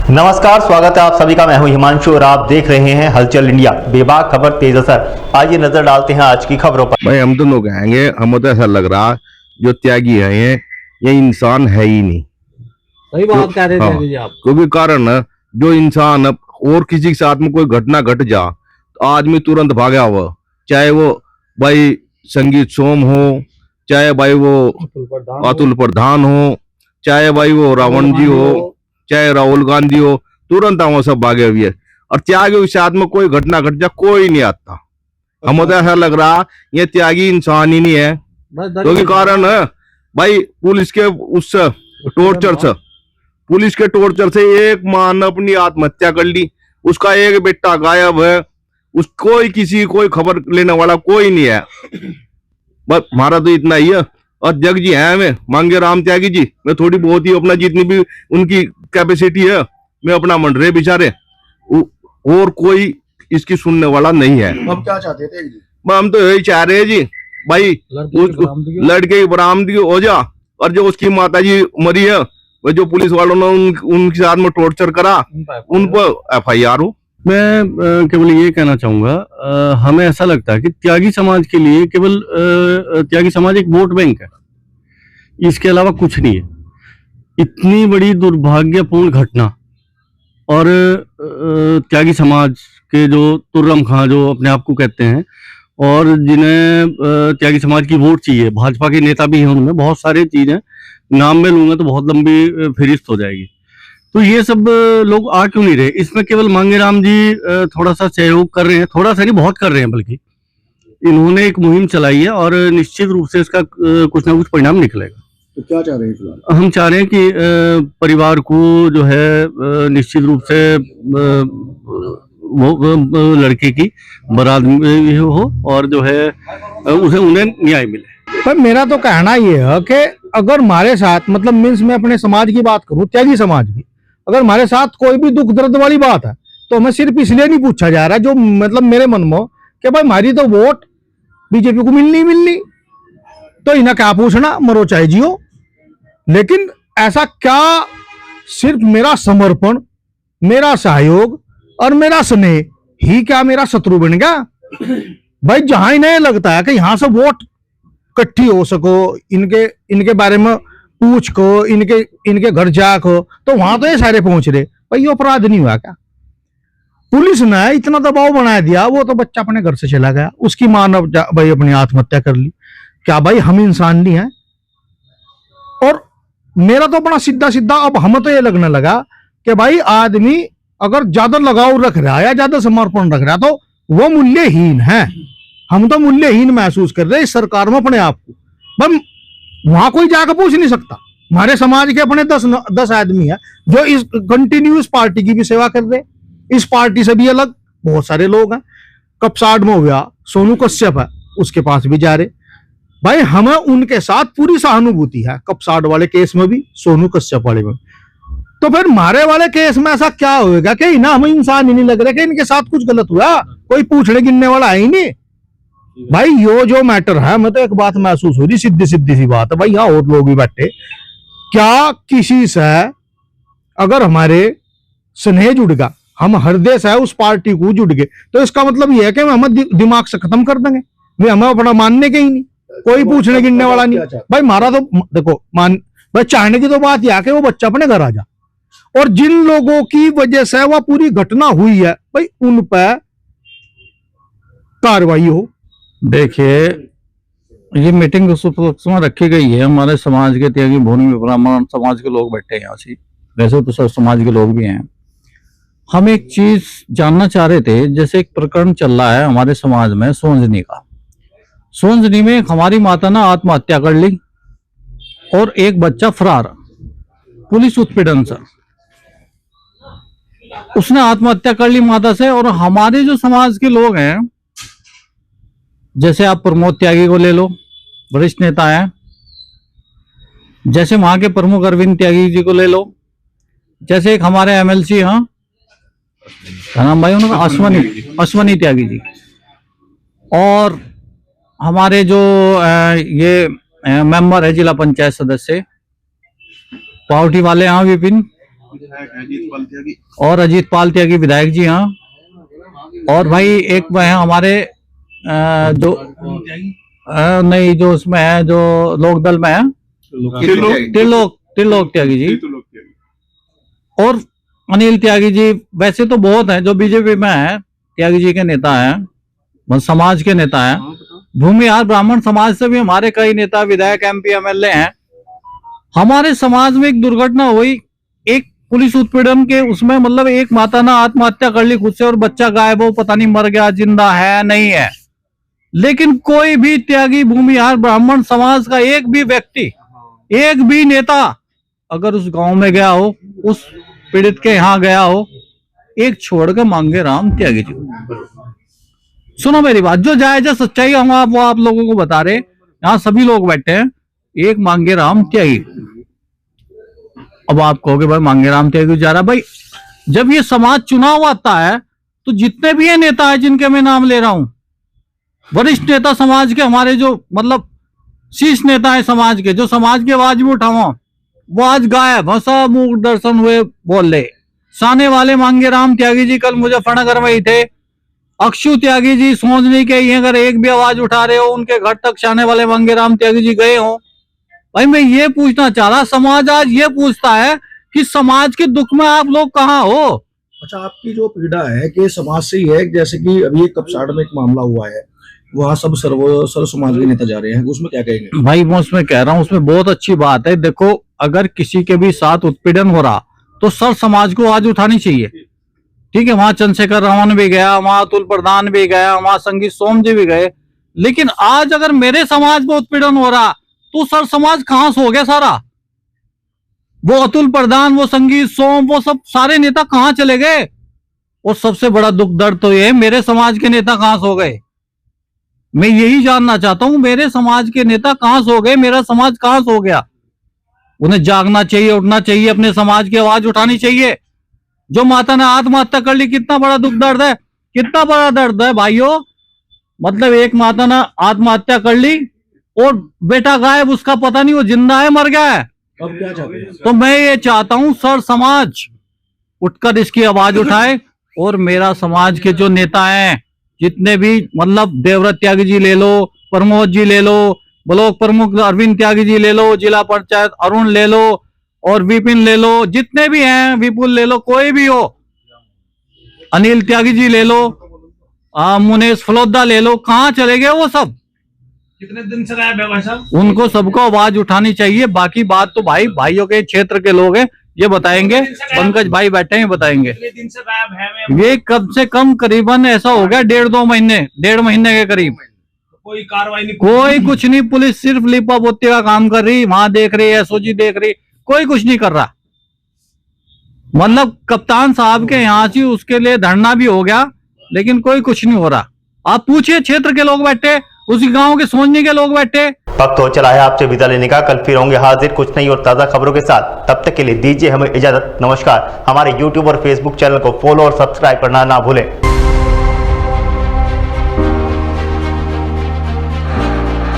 नमस्कार, स्वागत है आप सभी का। मैं हूं हिमांशु और आप देख रहे हैं हलचल इंडिया। बेबाक खबर तेज असर। आइए नजर डालते हैं आज की खबरों पर। भाई हम दोनों कहेंगे, हमें तो ऐसा लग रहा जो त्यागी है ये इंसान है ही नहीं। सही बात कह रहे थे जी आप। क्योंकि कारण जो इंसान और किसी के साथ में कोई घटना घट जा तो आदमी तुरंत भागा हुआ, चाहे वो भाई संगीत सोम हो, चाहे भाई वो अतुल प्रधान हो, चाहे भाई वो रावण जी हो, चाहे राहुल गांधी हो, तुरंत हम सब भागे हुए। और त्यागी के साथ में कोई घटना घट जा कोई नहीं आता। हमें तो ऐसा लग रहा ये त्यागी इंसान ही नहीं है। क्योंकि कारण भाई पुलिस के उस टॉर्चर से एक मां ने अपनी आत्महत्या कर ली, उसका एक बेटा गायब है, उस कोई खबर लेने वाला कोई नहीं है। बस हमारा तो इतना ही है। और जग जी है, हमें मांगे राम त्यागी जी, मैं थोड़ी बहुत ही अपना जितनी भी उनकी कैपेसिटी है मैं अपना मंड रहे बेचारे, और कोई इसकी सुनने वाला नहीं है। अब क्या चाहते थे जी? हम तो यही चाह रहे हैं जी, भाई लड़के की बरामदगी हो जा, और जो उसकी माता जी मरी है, वो जो पुलिस वालों ने उनके साथ में टॉर्चर करा, उन पर FIR हो। मैं केवल ये कहना चाहूंगा, हमें ऐसा लगता है कि त्यागी समाज के लिए केवल त्यागी समाज एक वोट बैंक है, इसके अलावा कुछ नहीं है। इतनी बड़ी दुर्भाग्यपूर्ण घटना, और त्यागी समाज के जो तुर्रम खां जो अपने आप को कहते हैं और जिन्हें त्यागी समाज की वोट चाहिए, भाजपा के नेता भी हैं, उनमें बहुत सारी चीजें नाम में लूंगा तो बहुत लंबी फहरिस्त हो जाएगी। तो ये सब लोग आ क्यों नहीं रहे? इसमें केवल मांगेराम जी थोड़ा सा सहयोग कर रहे हैं, थोड़ा सा नहीं बहुत कर रहे हैं, बल्कि इन्होंने एक मुहिम चलाई है और निश्चित रूप से इसका कुछ ना कुछ परिणाम निकलेगा। तो क्या चाह रहे हैं फिलहाल? हम चाह रहे हैं कि परिवार को जो है निश्चित रूप से वो लड़के की बारात हो और जो है उसे उन्हें न्याय मिले। पर मेरा तो कहना ये है कि अगर हमारे साथ मतलब मीन्स मैं अपने समाज की बात करूं, त्यागी समाज की, अगर हमारे साथ कोई भी दुख दर्द वाली बात है तो हमें सिर्फ इसलिए नहीं पूछा जा रहा, जो मतलब मेरे मन में कि भाई हमारी तो वोट बीजेपी को मिलनी, तो इन्हें क्या पूछना, मरो चाहे जियो। लेकिन ऐसा क्या सिर्फ मेरा समर्पण, मेरा सहयोग और मेरा स्नेह ही क्या मेरा शत्रु बन गया? भाई जहां इन्हें लगता है कि यहां से वोट इकट्ठी हो सको, इनके बारे में पूछ को, इनके घर जाको, तो वहां तो ये सारे पहुंच रहे। भाई ये अपराध नहीं हुआ क्या? पुलिस ने इतना दबाव बना दिया, वो तो बच्चा अपने घर से चला गया, उसकी मां ने भाई अपनी आत्महत्या कर ली। क्या भाई हम इंसान नहीं है? और मेरा तो अपना सीधा अब हमें तो ये लगने लगा कि भाई आदमी अगर ज्यादा लगाव रख रहा है या ज्यादा समर्पण रख रहा है तो वो मूल्यहीन है। हम तो मूल्यहीन महसूस कर रहे हैं इस सरकार में अपने आप को। वहां कोई जाकर पूछ नहीं सकता। हमारे समाज के अपने 10 आदमी है जो इस कंटिन्यूस पार्टी की भी सेवा कर रहे। इस पार्टी से भी अलग बहुत सारे लोग हैं। कपसाड में हो गया सोनू कश्यप है, उसके पास भी जा रहे। भाई हमें उनके साथ पूरी सहानुभूति है, कपसाड वाले केस में भी, सोनू कश्यप वाले में। तो फिर मारे वाले केस में ऐसा क्या होगा कि ना हमें इंसान ही नहीं लग रहा कि इनके साथ कुछ गलत हुआ? कोई पूछने गिनने वाला है ही नहीं। भाई यो जो मैटर है, मैं तो एक बात महसूस हो रही, सीधी सी बात है भाई, यहाँ और लोग भी बैठे, क्या किसी से अगर हमारे स्नेह जुड़ गया, हम हृदय से उस पार्टी को जुड़ गए, तो इसका मतलब यह है कि हम दिमाग से खत्म कर देंगे, वे हमें अपना मानने के ही नहीं, कोई पूछने गिनने वाला नहीं। भाई मारा तो देखो भाई चाहने की तो बात यह है कि वो बच्चा अपने घर आ जा, और जिन लोगों की वजह से वह पूरी घटना हुई है भाई उन पर कार्रवाई हो। देखिए, ये मीटिंग उस उपलक्ष्य में रखी गई है। हमारे समाज के त्यागी भूमि ब्राह्मण समाज के लोग बैठे हैं यहाँ से, वैसे तो सब समाज के लोग भी हैं। हम एक चीज जानना चाह रहे थे, जैसे एक प्रकरण चल रहा है हमारे समाज में सोंजनी का। सोंजनी में हमारी माता ने आत्महत्या कर ली और एक बच्चा फरार, पुलिस उत्पीड़न से उसने आत्महत्या कर ली माता से। और हमारे जो समाज के लोग हैं, जैसे आप प्रमोद त्यागी को ले लो, वरिष्ठ नेता हैं, जैसे वहां के प्रमुख अरविंद त्यागी जी को ले लो, जैसे एक हमारे MLC हैं, क्या नाम भाई उनका, अश्वनी त्यागी जी, और हमारे जो ये मेंबर है जिला पंचायत सदस्य पावटी वाले, यहाँ विपिन और अजीत पाल त्यागी विधायक जी, हाँ। और भाई एक वह है हमारे जो नहीं, जो उसमें है, जो लोकदल में है, त्रिलोक त्यागी जी, और अनिल त्यागी जी। वैसे तो बहुत हैं जो बीजेपी में है, त्यागी जी के नेता हैं, समाज के नेता हैं। भूमिहार ब्राह्मण समाज से भी हमारे कई नेता, विधायक, एमपी, एमएलए हैं। हमारे समाज में एक दुर्घटना हुई, एक पुलिस उत्पीड़न के उसमें, मतलब एक माता ने आत्महत्या कर ली खुद से, और बच्चा गायब हो, पता नहीं मर गया, जिंदा है, नहीं है। लेकिन कोई भी त्यागी भूमिहार ब्राह्मण समाज का एक भी व्यक्ति, एक भी नेता अगर उस गांव में गया हो, उस पीड़ित के यहाँ गया हो, एक छोड़ के मांगे राम त्यागी जी। सुनो मेरी बात, जो जायज सच्चाई हम आप लोगों को बता रहे, यहाँ सभी लोग बैठे हैं, एक मांगे राम त्यागी। अब आप कहोगे भाई मांगे राम त्यागी जा रहा, भाई जब ये समाज चुनाव आता है तो जितने भी ये नेता है जिनके मैं नाम ले रहा हूं, वरिष्ठ नेता समाज के, हमारे जो मतलब शीर्ष नेता है समाज के, जो समाज की आवाज भी उठाओ, वो आज गायब, सब मुख दर्शन हुए बोल रहे। साने वाले मांगे राम त्यागी जी कल मुजफ्फरनगर में ही थे। अक्षु त्यागी जी सोच नहीं के ही, अगर एक भी आवाज उठा रहे हो, उनके घर तक साने वाले मांगे राम त्यागी जी गए हो। भाई मैं ये पूछना चाह रहा, समाज आज ये पूछता है कि समाज के दुख में आप लोग कहाँ हो। अच्छा, आपकी जो पीड़ा है कि समाज से ही है, जैसे कि अभी कपसाड़ में एक मामला हुआ है, वहाँ सब सर्व समाज के नेता जा रहे हैं, उसमें क्या कहेंगे? भाई मैं उसमें कह रहा हूँ, उसमें बहुत अच्छी बात है। देखो, अगर किसी के भी साथ उत्पीड़न हो रहा तो सर समाज को आवाज उठानी चाहिए, ठीक है। वहां चंद्रशेखर रावण भी गया, वहां अतुल प्रधान भी गया, वहां संगीत सोम जी भी गए। लेकिन आज अगर मेरे समाज में उत्पीड़न हो रहा तो सर समाज कहां से हो गया सारा? वो अतुल प्रधान, वो संगीत सोम, वो सब सारे नेता कहां चले गए? और सबसे बड़ा दुख दर्द तो ये है, मेरे समाज के नेता कहां से हो गए? मैं यही जानना चाहता हूं, मेरे समाज के नेता कहां से हो गए, मेरा समाज कहां से हो गया? उन्हें जागना चाहिए, उठना चाहिए, अपने समाज की आवाज उठानी चाहिए। जो माता ने आत्महत्या कर ली, कितना बड़ा दुख दर्द है, कितना बड़ा दर्द है भाइयों। मतलब एक माता ने आत्महत्या कर ली और बेटा गायब, उसका पता नहीं वो जिंदा है मर गया है। अब क्या चाहते हैं? तो मैं ये चाहता हूं सर समाज उठकर इसकी आवाज उठाए, और मेरा समाज के जो नेता हैं जितने भी, मतलब देवव्रत त्यागी जी ले लो, प्रमोद जी ले लो, ब्लॉक प्रमुख अरविंद त्यागी जी ले लो, जिला पंचायत अरुण ले लो, और विपिन ले लो, जितने भी हैं, विपुल ले लो, कोई भी हो, अनिल त्यागी जी ले लो, मुनेश फलोदा ले लो, कहां चले गए वो सब? कितने दिन से गायब है भाई साहब? उनको सबको आवाज उठानी चाहिए। बाकी बात तो भाई भाइयों के क्षेत्र के लोग हैं, ये बताएंगे, पंकज भाई बैठे हैं बताएंगे। कितने दिन से गायब है? ये कम से कम करीबन ऐसा हो गया 1.5-2 महीने, 1.5 महीने के करीब। कोई कार्रवाई नहीं, कोई कुछ नहीं, पुलिस सिर्फ लिपा पोती का काम कर रही, वहां देख रही है, एसओजी देख रही, कोई कुछ नहीं कर रहा। मतलब कप्तान साहब के यहाँ से उसके लिए धरना भी हो गया, लेकिन कोई कुछ नहीं हो रहा। आप पूछिए, क्षेत्र के लोग बैठे, उसी गांव के सोननी के लोग बैठे। वक्त हो चला है आपसे विदा लेने का। कल फिर होंगे हाजिर कुछ नई और ताज़ा खबरों के साथ। तब तक के लिए दीजिए हमें इजाजत। नमस्कार। हमारे YouTube और Facebook चैनल को फॉलो और सब्सक्राइब करना ना भूलें।